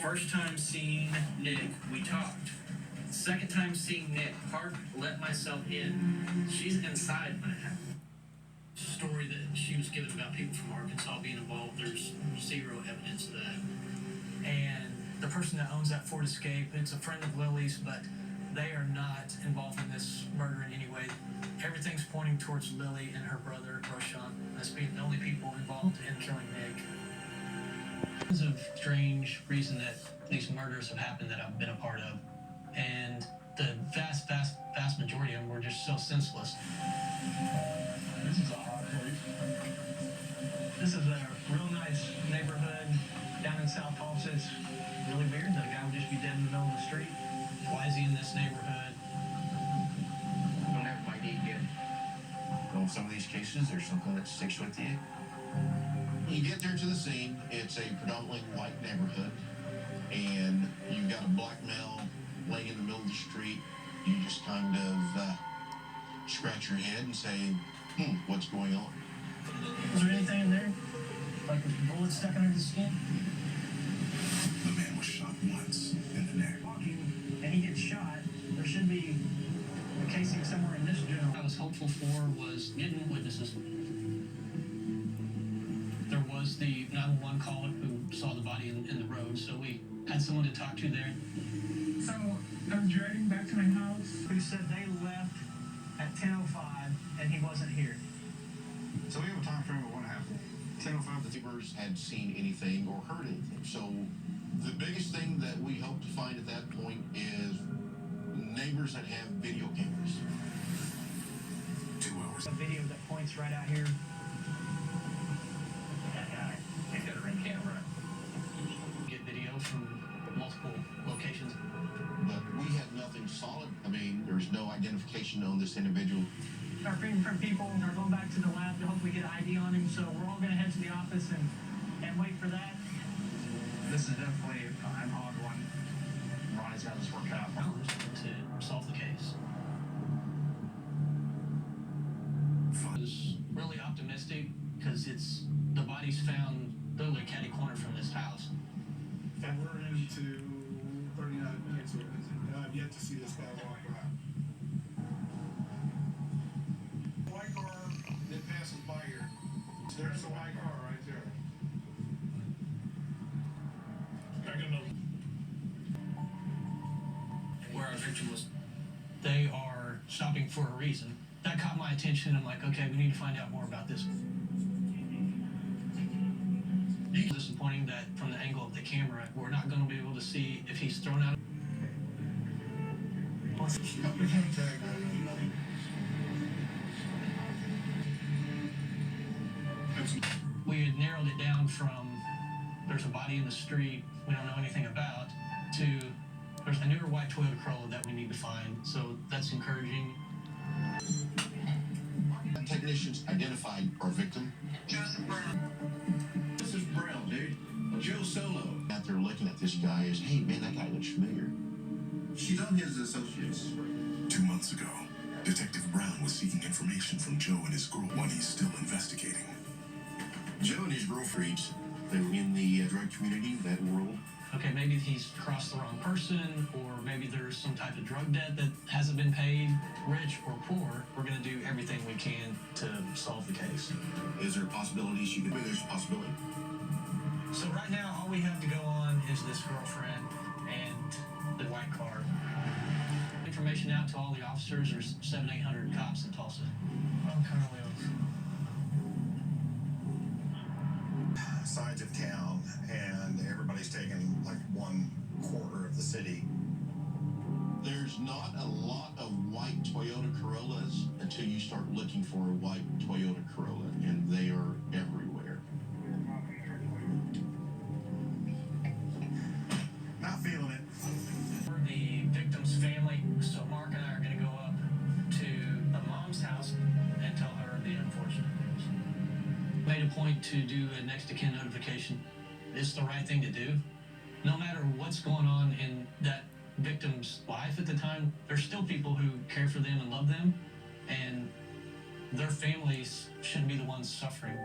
First time seeing Nick, we talked. Second time seeing Nick, hard let myself in. She's inside when it happened. Story that she was given about people from Arkansas being involved, there's zero evidence of that. And the person that owns that Ford Escape, it's a friend of Lily's, but they are not involved in this murder in any way. Everything's pointing towards Lily and her brother, Roshan, as being the only people involved in killing Nick. There's a strange reason that these murders have happened that I've been a part of. And the vast majority of them were just so senseless. This is a hot place. This is a real nice neighborhood down in South Tulsa. It's really weird that a guy would just be dead in the middle of the street. Why is he in this neighborhood? Don't everybody need to get on some of these cases, there's something that sticks with you. You get there to the scene, it's a predominantly white neighborhood, and you've got a black male laying in the middle of the street. You just kind of scratch your head and say, what's going on? Was there anything in there? Like a bullet stuck under the skin? The man was shot once in the neck. And he gets shot. There should be a casing somewhere in this general. What I was hopeful for was getting witnesses. There was the 911 caller who saw the body in the road, so we had someone to talk to there. So I was driving back to my house. Who said they left at 10:05 and he wasn't here? So we have a time frame of what happened. 10:05. The neighbors had seen anything or heard anything. So the biggest thing that we hope to find at that point is neighbors that have video cameras. 2 hours. A video that points right out here. They've got a ring camera. Get video from multiple locations. But we have nothing solid. I mean, there's no identification on this individual. Our fingerprint people are going back to the lab to hopefully get an ID on him, so we're all going to head to the office and wait for that. This is definitely an odd one. Ronnie's got this worked out. To solve the case. I was really optimistic because it's the body's found literally catty corner from this house. And we're into 39 minutes, and I've yet to see this guy walk by. The white car that passes by here. There's the white car right there. I can know. Where our victim was. They are stopping for a reason. That caught my attention. I'm like, okay, we need to find out more about this. It's disappointing that from the angle of the camera, we're not going to be able to see if he's thrown out. We had narrowed it down from there's a body in the street we don't know anything about to there's a newer white Toyota Corolla that we need to find. So that's encouraging. Technicians identified our victim. Joseph Brown. This is Brown, dude. Joe Solo. Out there looking at this guy is, hey man, that guy looks familiar. She's on his associates. 2 months ago, Detective Brown was seeking information from Joe and his girl, one he's still investigating. Joe and his girlfriends, they were in the drug community, that world. Okay, maybe he's crossed the wrong person, or maybe there's some type of drug debt that hasn't been paid, rich or poor. We're going to do everything we can to solve the case. Is there possibilities you can? There's a possibility. So right now, all we have to go on is this girlfriend and the white car. Information out to all the officers. There's 700-800 cops in Tulsa. Sides of town, and everybody's taking like 1/4 of the city. There's not a lot of white Toyota Corollas until you start looking for a white Toyota Corolla, and they are everywhere. Not feeling it. The victim's family, so Mark and I are going to go up to the mom's house and tell her the unfortunate news. Made a point to do a next of kin notification. It's the right thing to do. No matter what's going on in that victim's life at the time, there's still people who care for them and love them, and their families shouldn't be the ones suffering.